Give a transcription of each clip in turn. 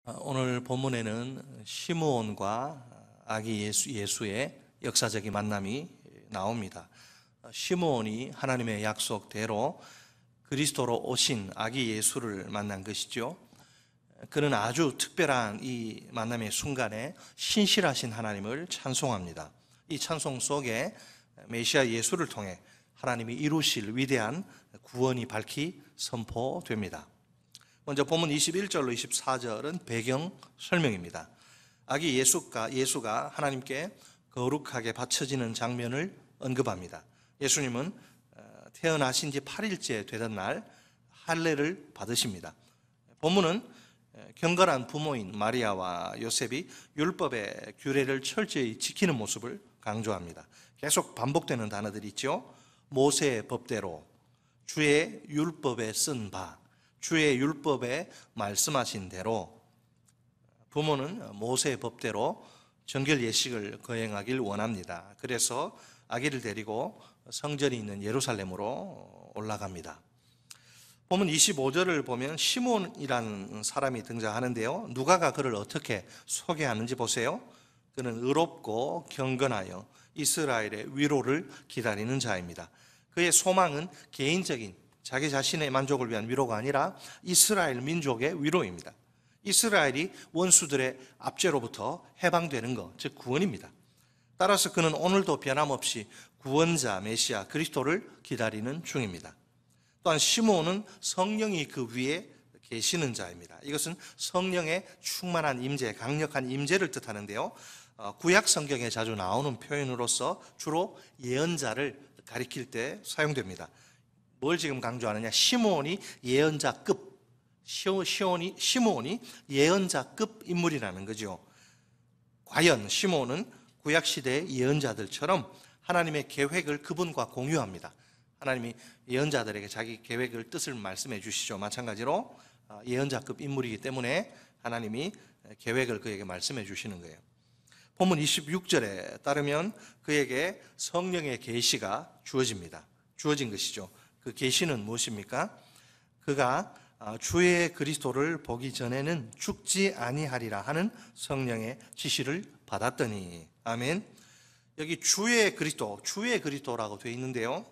오늘 본문에는 시므온과 아기 예수의 역사적인 만남이 나옵니다. 시므온이 하나님의 약속대로 그리스도로 오신 아기 예수를 만난 것이죠. 그는 아주 특별한 이 만남의 순간에 신실하신 하나님을 찬송합니다. 이 찬송 속에 메시아 예수를 통해 하나님이 이루실 위대한 구원이 밝히 선포됩니다. 먼저 본문 21절로 24절은 배경 설명입니다. 아기 예수가 하나님께 거룩하게 바쳐지는 장면을 언급합니다. 예수님은 태어나신 지 8일째 되던 날 할례를 받으십니다. 본문은 경건한 부모인 마리아와 요셉이 율법의 규례를 철저히 지키는 모습을 강조합니다. 계속 반복되는 단어들이 있죠. 모세의 법대로, 주의 율법에 쓴 바, 주의 율법에 말씀하신 대로. 부모는 모세의 법대로 정결 예식을 거행하길 원합니다. 그래서 아기를 데리고 성전이 있는 예루살렘으로 올라갑니다. 본문 25절을 보면 시몬이라는 사람이 등장하는데요. 누가가 그를 어떻게 소개하는지 보세요. 그는 의롭고 경건하여 이스라엘의 위로를 기다리는 자입니다. 그의 소망은 개인적인 자기 자신의 만족을 위한 위로가 아니라 이스라엘 민족의 위로입니다. 이스라엘이 원수들의 압제로부터 해방되는 것, 즉 구원입니다. 따라서 그는 오늘도 변함없이 구원자 메시아 그리스도를 기다리는 중입니다. 또한 시므온은 성령이 그 위에 계시는 자입니다. 이것은 성령의 충만한 임재, 강력한 임재를 뜻하는데요. 구약 성경에 자주 나오는 표현으로서 주로 예언자를 가리킬 때 사용됩니다. 뭘 지금 강조하느냐? 시므온이 예언자급, 시므온이 예언자급 인물이라는 거죠. 과연 시므온은 구약시대의 예언자들처럼 하나님의 계획을 그분과 공유합니다. 하나님이 예언자들에게 자기 계획을, 뜻을 말씀해 주시죠. 마찬가지로 예언자급 인물이기 때문에 하나님이 계획을 그에게 말씀해 주시는 거예요. 본문 26절에 따르면 그에게 성령의 계시가 주어진 것이죠. 그 계시는 무엇입니까? 그가 주의 그리스도를 보기 전에는 죽지 아니하리라 하는 성령의 지시를 받았더니. 아멘. 여기 주의 그리스도라고 되어 있는데요.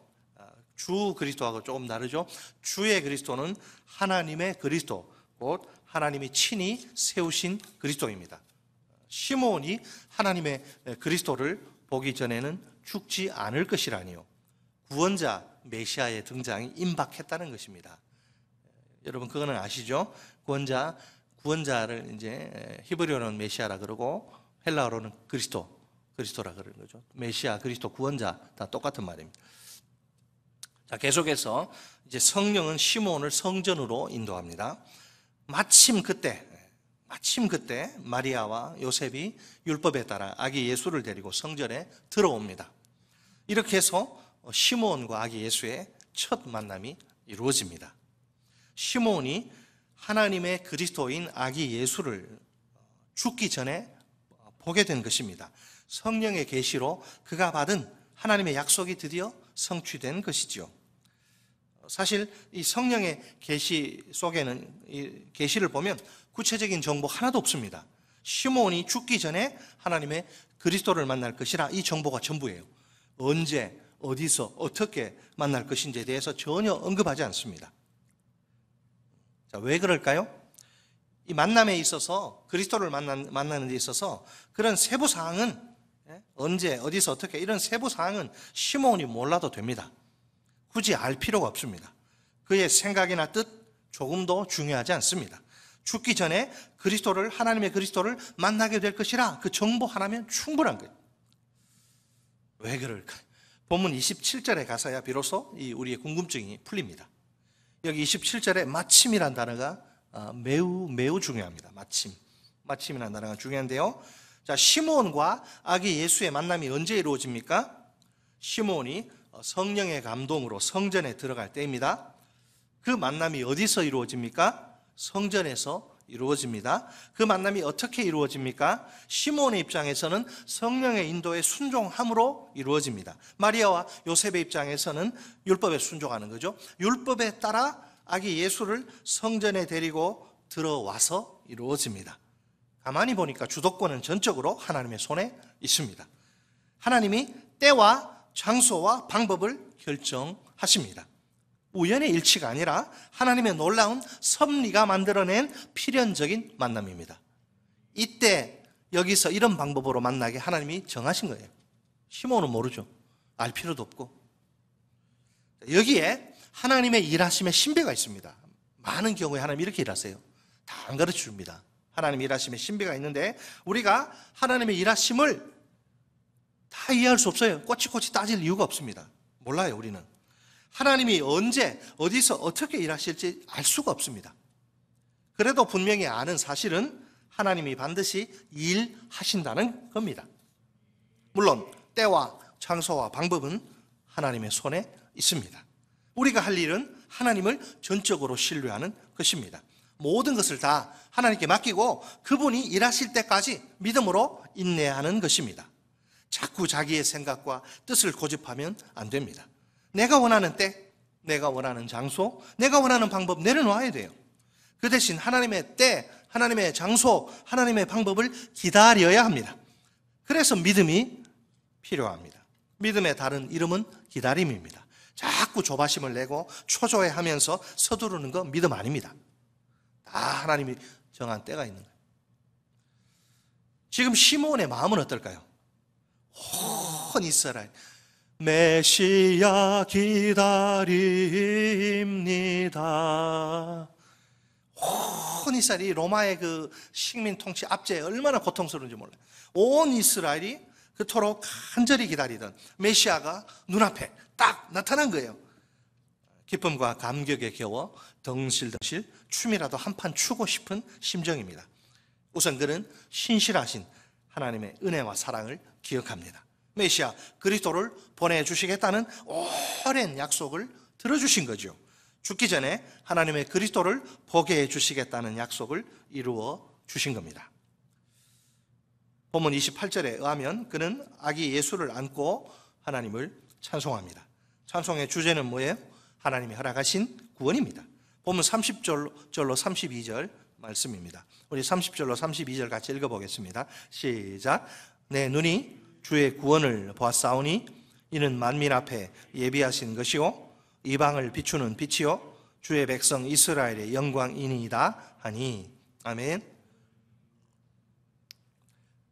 주 그리스도하고 조금 다르죠. 주의 그리스도는 하나님의 그리스도, 곧 하나님이 친히 세우신 그리스도입니다. 시므온이 하나님의 그리스도를 보기 전에는 죽지 않을 것이라니요. 구원자 메시아의 등장이 임박했다는 것입니다. 여러분 그거는 아시죠? 구원자를 이제 히브리어로는 메시아라 그러고 헬라어로는 그리스도라 그러는 거죠. 메시아, 그리스도, 구원자 다 똑같은 말입니다. 자, 계속해서 이제 성령은 시므온을 성전으로 인도합니다. 마침 그때 마리아와 요셉이 율법에 따라 아기 예수를 데리고 성전에 들어옵니다. 이렇게 해서 시므온과 아기 예수의 첫 만남이 이루어집니다. 시므온이 하나님의 그리스도인 아기 예수를 죽기 전에 보게 된 것입니다. 성령의 계시로 그가 받은 하나님의 약속이 드디어 성취된 것이죠. 사실 이 성령의 계시 속에는, 이 계시를 보면 구체적인 정보 하나도 없습니다. 시므온이 죽기 전에 하나님의 그리스도를 만날 것이라 이 정보가 전부예요. 언제, 어디서, 어떻게 만날 것인지에 대해서 전혀 언급하지 않습니다. 자, 왜 그럴까요? 이 만남에 있어서, 그리스도를 만나는 데 있어서 그런 세부 사항은, 언제, 어디서, 어떻게, 이런 세부 사항은 시므온이 몰라도 됩니다. 굳이 알 필요가 없습니다. 그의 생각이나 뜻 조금도 중요하지 않습니다. 죽기 전에 하나님의 그리스도를 만나게 될 것이라 그 정보 하나면 충분한 거예요. 왜 그럴까요? 본문 27절에 가서야 비로소 우리의 궁금증이 풀립니다. 여기 27절에 마침이란 단어가 매우 중요합니다. 마침이라는 단어가 중요한데요. 자, 시므온과 아기 예수의 만남이 언제 이루어집니까? 시므온이 성령의 감동으로 성전에 들어갈 때입니다. 그 만남이 어디서 이루어집니까? 성전에서 이루어집니다. 그 만남이 어떻게 이루어집니까? 시므온의 입장에서는 성령의 인도에 순종함으로 이루어집니다. 마리아와 요셉의 입장에서는 율법에 순종하는 거죠. 율법에 따라 아기 예수를 성전에 데리고 들어와서 이루어집니다. 가만히 보니까 주도권은 전적으로 하나님의 손에 있습니다. 하나님이 때와 장소와 방법을 결정하십니다. 우연의 일치가 아니라 하나님의 놀라운 섭리가 만들어낸 필연적인 만남입니다. 이때 여기서 이런 방법으로 만나게 하나님이 정하신 거예요. 시몬은 모르죠. 알 필요도 없고. 여기에 하나님의 일하심의 신비가 있습니다. 많은 경우에 하나님이 이렇게 일하세요. 다 안 가르쳐 줍니다. 하나님의 일하심의 신비가 있는데 우리가 하나님의 일하심을 다 이해할 수 없어요. 꼬치꼬치 따질 이유가 없습니다. 몰라요, 우리는. 하나님이 언제, 어디서, 어떻게 일하실지 알 수가 없습니다. 그래도 분명히 아는 사실은 하나님이 반드시 일하신다는 겁니다. 물론 때와 장소와 방법은 하나님의 손에 있습니다. 우리가 할 일은 하나님을 전적으로 신뢰하는 것입니다. 모든 것을 다 하나님께 맡기고 그분이 일하실 때까지 믿음으로 인내하는 것입니다. 자꾸 자기의 생각과 뜻을 고집하면 안 됩니다. 내가 원하는 때, 내가 원하는 장소, 내가 원하는 방법 내려놓아야 돼요. 그 대신 하나님의 때, 하나님의 장소, 하나님의 방법을 기다려야 합니다. 그래서 믿음이 필요합니다. 믿음의 다른 이름은 기다림입니다. 자꾸 조바심을 내고 초조해하면서 서두르는 거 믿음 아닙니다. 다 하나님이 정한 때가 있는 거예요. 지금 시몬의 마음은 어떨까요? 온 이스라엘 메시아 기다립니다. 온 이스라엘이 로마의 그 식민 통치 압제에 얼마나 고통스러운지 몰라요. 온 이스라엘이 그토록 간절히 기다리던 메시아가 눈앞에 딱 나타난 거예요. 기쁨과 감격에 겨워 덩실덩실 춤이라도 한판 추고 싶은 심정입니다. 우선 그는 신실하신 하나님의 은혜와 사랑을 기억합니다. 메시아 그리스도를 보내주시겠다는 오랜 약속을 들어주신 거죠. 죽기 전에 하나님의 그리스도를 보게 해주시겠다는 약속을 이루어 주신 겁니다. 본문 28절에 의하면 그는 아기 예수를 안고 하나님을 찬송합니다. 찬송의 주제는 뭐예요? 하나님이 허락하신 구원입니다. 본문 30절로 32절 말씀입니다. 우리 30절로 32절 같이 읽어보겠습니다. 시작. 내 눈이 주의 구원을 보았사오니 이는 만민 앞에 예비하신 것이요 이방을 비추는 빛이요 주의 백성 이스라엘의 영광이니이다 하니. 아멘.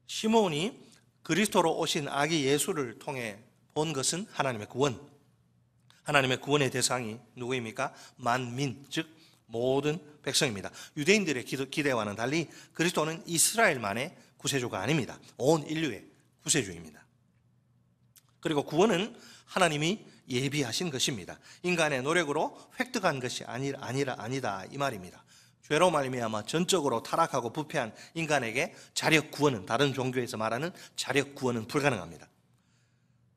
시몬이 그리스도로 오신 아기 예수를 통해 본 것은 하나님의 구원. 하나님의 구원의 대상이 누구입니까? 만민, 즉 모든 백성입니다. 유대인들의 기대와는 달리 그리스도는 이스라엘만의 구세주가 아닙니다. 온 인류의 구세주입니다. 그리고 구원은 하나님이 예비하신 것입니다. 인간의 노력으로 획득한 것이 아니다 이 말입니다. 죄로 말미암아 전적으로 타락하고 부패한 인간에게 자력 구원은, 다른 종교에서 말하는 자력 구원은 불가능합니다.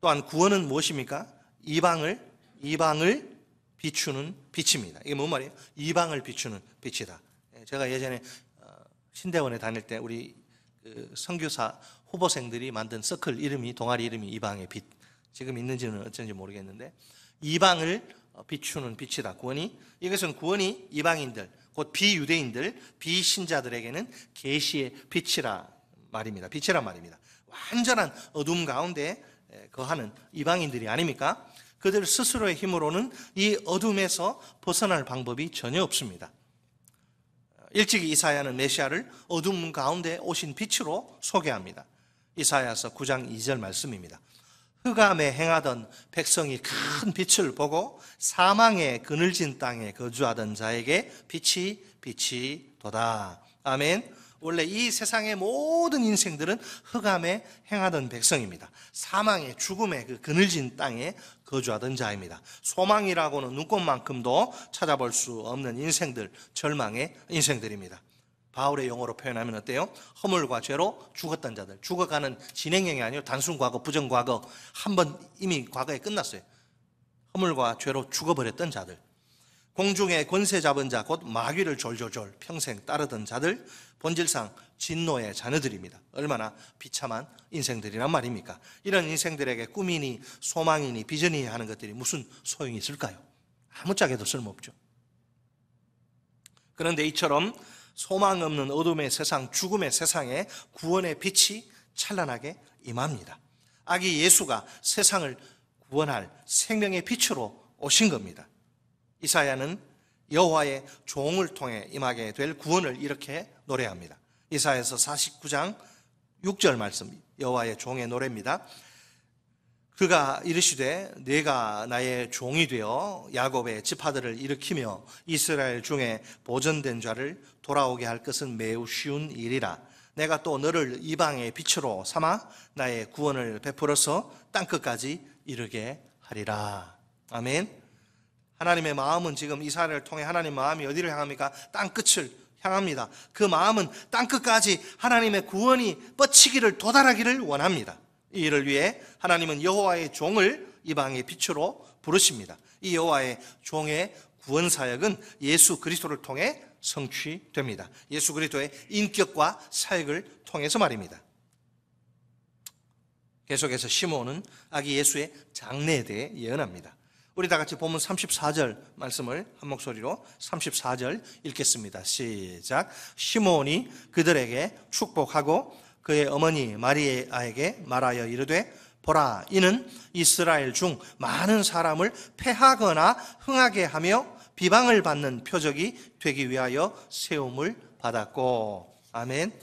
또한 구원은 무엇입니까? 이방을 비추는 빛입니다. 이게 뭔 말이에요? 이방을 비추는 빛이다. 제가 예전에 신대원에 다닐 때 우리 선교사 후보생들이 만든 서클 이름이, 동아리 이름이 이방의 빛. 지금 있는지는 어쩐지 모르겠는데 이방을 비추는 빛이다. 구원이, 이것은 구원이 이방인들, 곧 비유대인들, 비신자들에게는 계시의 빛이라 말입니다. 빛이란 말입니다. 완전한 어둠 가운데 거하는 이방인들이 아닙니까? 그들 스스로의 힘으로는 이 어둠에서 벗어날 방법이 전혀 없습니다. 일찍이 이사야는 메시아를 어둠 가운데 오신 빛으로 소개합니다. 이사야서 9장 2절 말씀입니다. 흑암에 행하던 백성이 큰 빛을 보고 사망의 그늘진 땅에 거주하던 자에게 빛이 도다. 아멘. 원래 이 세상의 모든 인생들은 흑암에 행하던 백성입니다. 사망의, 죽음의 그 그늘진 땅에 거주하던 자입니다. 소망이라고는 눈꽃만큼도 찾아볼 수 없는 인생들, 절망의 인생들입니다. 바울의 용어로 표현하면 어때요? 허물과 죄로 죽었던 자들. 죽어가는 진행형이 아니고 단순 과거, 부정 과거. 한번 이미 과거에 끝났어요. 허물과 죄로 죽어버렸던 자들. 공중의 권세 잡은 자, 곧 마귀를 졸졸졸 평생 따르던 자들, 본질상 진노의 자녀들입니다. 얼마나 비참한 인생들이란 말입니까? 이런 인생들에게 꿈이니 소망이니 비전이 하는 것들이 무슨 소용이 있을까요? 아무짝에도 쓸모없죠. 그런데 이처럼 소망 없는 어둠의 세상, 죽음의 세상에 구원의 빛이 찬란하게 임합니다. 아기 예수가 세상을 구원할 생명의 빛으로 오신 겁니다. 이사야는 여호와의 종을 통해 임하게 될 구원을 이렇게 노래합니다. 이사야서 49장 6절 말씀, 여호와의 종의 노래입니다. 그가 이르시되 내가 나의 종이 되어 야곱의 지파들을 일으키며 이스라엘 중에 보존된 자를 돌아오게 할 것은 매우 쉬운 일이라. 내가 또 너를 이방의 빛으로 삼아 나의 구원을 베풀어서 땅끝까지 이르게 하리라. 아멘. 하나님의 마음은 지금 이스라엘을 통해 하나님 마음이 어디를 향합니까? 땅끝을 향합니다. 그 마음은 땅끝까지 하나님의 구원이 뻗치기를 도달하기를 원합니다. 이 일을 위해 하나님은 여호와의 종을 이방의 빛으로 부르십니다. 이 여호와의 종의 구원 사역은 예수 그리스도를 통해 성취됩니다. 예수 그리스도의 인격과 사역을 통해서 말입니다. 계속해서 시므온은 아기 예수의 장래에 대해 예언합니다. 우리 다 같이 본문 34절 말씀을 한 목소리로 34절 읽겠습니다. 시작. 시므온이 그들에게 축복하고 그의 어머니 마리아에게 말하여 이르되 보라, 이는 이스라엘 중 많은 사람을 패하거나 흥하게 하며 비방을 받는 표적이 되기 위하여 세움을 받았고. 아멘.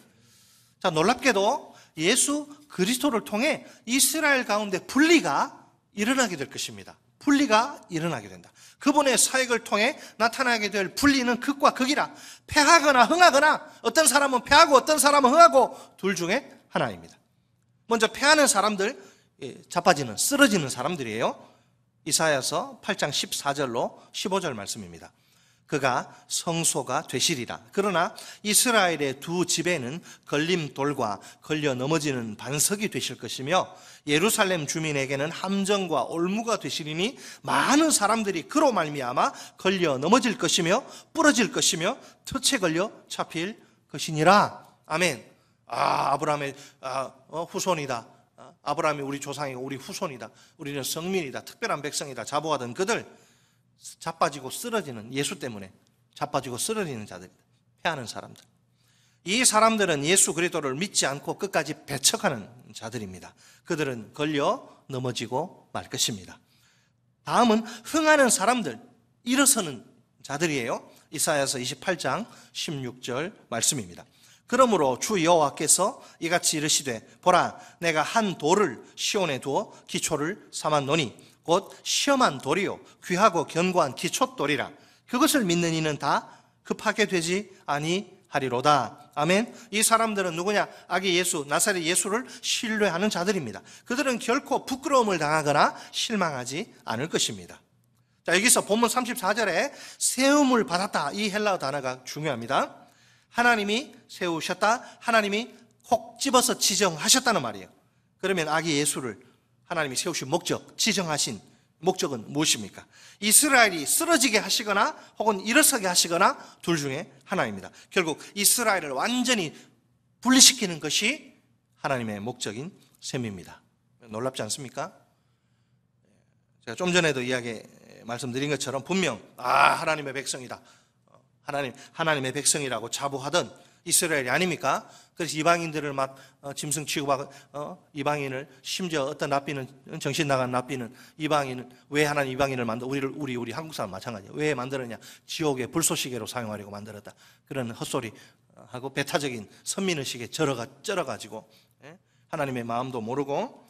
자, 놀랍게도 예수 그리스도를 통해 이스라엘 가운데 분리가 일어나게 될 것입니다. 분리가 일어나게 된다. 그분의 사역을 통해 나타나게 될 분리는 극과 극이라. 패하거나 흥하거나, 어떤 사람은 패하고 어떤 사람은 흥하고, 둘 중에 하나입니다. 먼저 패하는 사람들, 자빠지는, 쓰러지는 사람들이에요. 이사야서 8장 14절로 15절 말씀입니다. 그가 성소가 되시리라. 그러나 이스라엘의 두 집에는 걸림돌과 걸려 넘어지는 반석이 되실 것이며 예루살렘 주민에게는 함정과 올무가 되시리니 많은 사람들이 그로 말미암아 걸려 넘어질 것이며 부러질 것이며 덫에 걸려 잡힐 것이니라. 아멘. 아브라함의 후손이다. 아브라함이 우리 조상이고 우리 후손이다. 우리는 성민이다. 특별한 백성이다. 자부하던 그들, 자빠지고 쓰러지는, 예수 때문에 자빠지고 쓰러지는 자들, 패하는 사람들. 이 사람들은 예수 그리스도를 믿지 않고 끝까지 배척하는 자들입니다. 그들은 걸려 넘어지고 말 것입니다. 다음은 흥하는 사람들, 일어서는 자들이에요. 이사야서 28장 16절 말씀입니다. 그러므로 주 여호와께서 이같이 이르시되 보라, 내가 한 돌을 시온에 두어 기초를 삼았노니 곧 시험한 돌이요 귀하고 견고한 기초돌이라. 그것을 믿는 이는 다 급하게 되지 아니하리로다. 아멘. 이 사람들은 누구냐? 아기 예수, 나사렛 예수를 신뢰하는 자들입니다. 그들은 결코 부끄러움을 당하거나 실망하지 않을 것입니다. 자, 여기서 본문 34절에 세움을 받았다, 이 헬라어 단어가 중요합니다. 하나님이 세우셨다, 하나님이 콕 집어서 지정하셨다는 말이에요. 그러면 아기 예수를 하나님이 세우신 목적, 지정하신 목적은 무엇입니까? 이스라엘이 쓰러지게 하시거나 혹은 일어서게 하시거나 둘 중에 하나입니다. 결국 이스라엘을 완전히 분리시키는 것이 하나님의 목적인 셈입니다. 놀랍지 않습니까? 제가 좀 전에도 말씀드린 것처럼 분명 하나님의 백성이다, 하나님의 백성이라고 자부하던 이스라엘이 아닙니까? 그래서 이방인들을 막 짐승 취급하고 이방인을, 심지어 어떤 랍비는, 정신 나간 랍비는 이방인을, 왜 하나님 이방인을 만들어, 우리 한국 사람 마찬가지예요. 왜 만들었냐? 지옥의 불쏘시개로 사용하려고 만들었다. 그런 헛소리 하고 배타적인 선민의식에 쩔어가지고 하나님의 마음도 모르고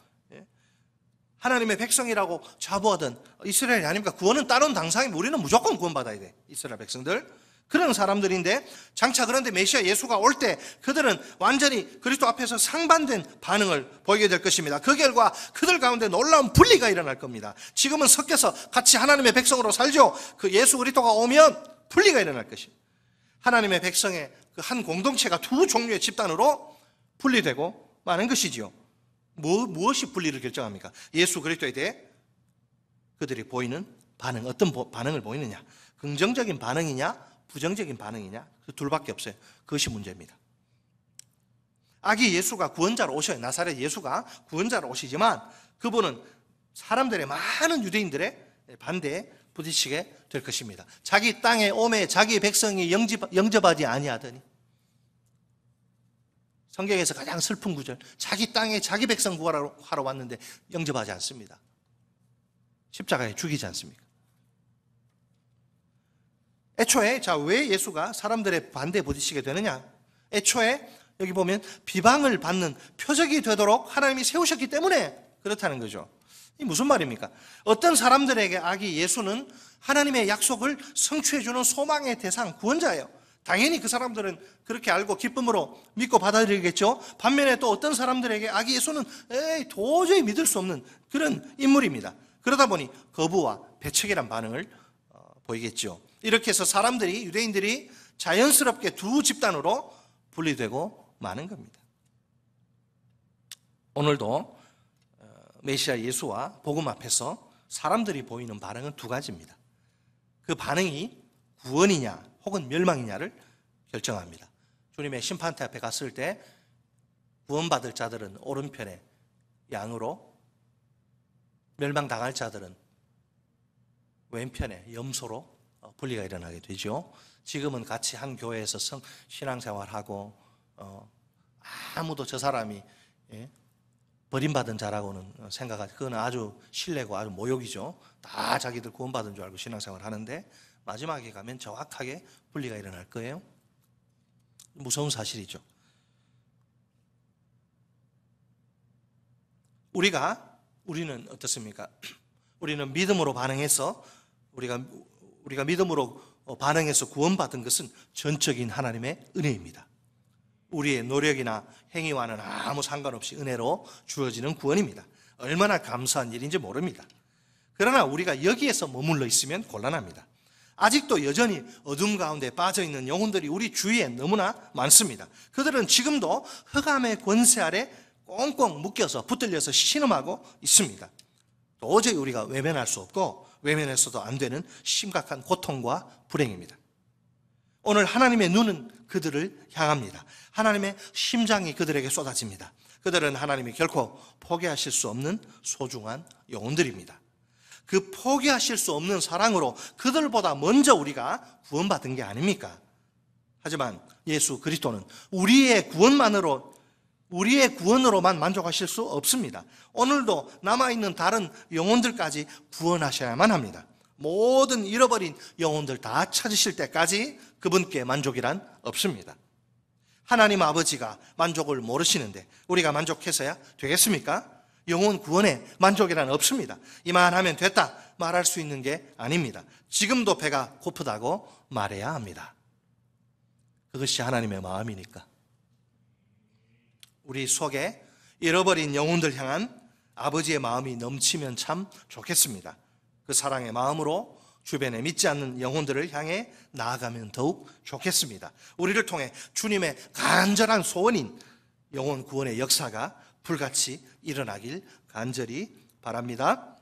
하나님의 백성이라고 자부하던 이스라엘이 아닙니까? 구원은 따른 당상이면 우리는 무조건 구원받아야 돼. 이스라엘 백성들. 그런 사람들인데, 장차 그런데 메시아 예수가 올 때 그들은 완전히 그리스도 앞에서 상반된 반응을 보이게 될 것입니다. 그 결과 그들 가운데 놀라운 분리가 일어날 겁니다. 지금은 섞여서 같이 하나님의 백성으로 살죠. 그 예수 그리스도가 오면 분리가 일어날 것입니다. 하나님의 백성의 그 한 공동체가 두 종류의 집단으로 분리되고 마는 것이지요. 무엇이 분리를 결정합니까? 예수 그리스도에 대해 그들이 보이는 반응, 어떤 반응을 보이느냐? 긍정적인 반응이냐? 부정적인 반응이냐? 그 둘밖에 없어요. 그것이 문제입니다. 아기 예수가 구원자로 오셔요. 나사렛 예수가 구원자로 오시지만 그분은 사람들의, 많은 유대인들의 반대에 부딪히게 될 것입니다. 자기 땅에 오매 자기 백성이 영접하지 아니하더니 성경에서 가장 슬픈 구절, 자기 땅에 자기 백성 구하러 왔는데 영접하지 않습니다. 십자가에 죽이지 않습니까? 애초에 왜 예수가 사람들의 반대에 부딪히게 되느냐? 애초에 여기 보면 비방을 받는 표적이 되도록 하나님이 세우셨기 때문에 그렇다는 거죠. 이 무슨 말입니까? 어떤 사람들에게 아기 예수는 하나님의 약속을 성취해주는 소망의 대상, 구원자예요. 당연히 그 사람들은 그렇게 알고 기쁨으로 믿고 받아들이겠죠. 반면에 또 어떤 사람들에게 아기 예수는 도저히 믿을 수 없는 그런 인물입니다. 그러다 보니 거부와 배척이란 반응을 보이겠죠. 이렇게 해서 사람들이, 유대인들이 자연스럽게 두 집단으로 분리되고 마는 겁니다. 오늘도 메시아 예수와 복음 앞에서 사람들이 보이는 반응은 두 가지입니다. 그 반응이 구원이냐 혹은 멸망이냐를 결정합니다. 주님의 심판대 앞에 갔을 때 구원받을 자들은 오른편에 양으로, 멸망당할 자들은 왼편에 염소로 분리가 일어나게 되죠. 지금은 같이 한 교회에서 신앙생활하고 아무도 저 사람이 버림받은 자라고는 생각하지, 그건 아주 신뢰고 아주 모욕이죠. 다 자기들 구원받은 줄 알고 신앙생활 하는데 마지막에 가면 정확하게 분리가 일어날 거예요. 무서운 사실이죠. 우리는 어떻습니까? 우리는 믿음으로 반응해서 우리가 믿음으로 반응해서 구원받은 것은 전적인 하나님의 은혜입니다. 우리의 노력이나 행위와는 아무 상관없이 은혜로 주어지는 구원입니다. 얼마나 감사한 일인지 모릅니다. 그러나 우리가 여기에서 머물러 있으면 곤란합니다. 아직도 여전히 어둠 가운데 빠져있는 영혼들이 우리 주위에 너무나 많습니다. 그들은 지금도 흑암의 권세 아래 꽁꽁 묶여서 붙들려서 신음하고 있습니다. 도저히 우리가 외면할 수 없고 외면해서도 안 되는 심각한 고통과 불행입니다. 오늘 하나님의 눈은 그들을 향합니다. 하나님의 심장이 그들에게 쏟아집니다. 그들은 하나님이 결코 포기하실 수 없는 소중한 영혼들입니다. 그 포기하실 수 없는 사랑으로 그들보다 먼저 우리가 구원받은 게 아닙니까? 하지만 예수 그리스도는 우리의 구원으로만 만족하실 수 없습니다. 오늘도 남아있는 다른 영혼들까지 구원하셔야만 합니다. 모든 잃어버린 영혼들 다 찾으실 때까지 그분께 만족이란 없습니다. 하나님 아버지가 만족을 모르시는데 우리가 만족해서야 되겠습니까? 영혼 구원에 만족이란 없습니다. 이만하면 됐다 말할 수 있는 게 아닙니다. 지금도 배가 고프다고 말해야 합니다. 그것이 하나님의 마음이니까. 우리 속에 잃어버린 영혼들 향한 아버지의 마음이 넘치면 참 좋겠습니다. 그 사랑의 마음으로 주변에 믿지 않는 영혼들을 향해 나아가면 더욱 좋겠습니다. 우리를 통해 주님의 간절한 소원인 영혼 구원의 역사가 불같이 일어나길 간절히 바랍니다.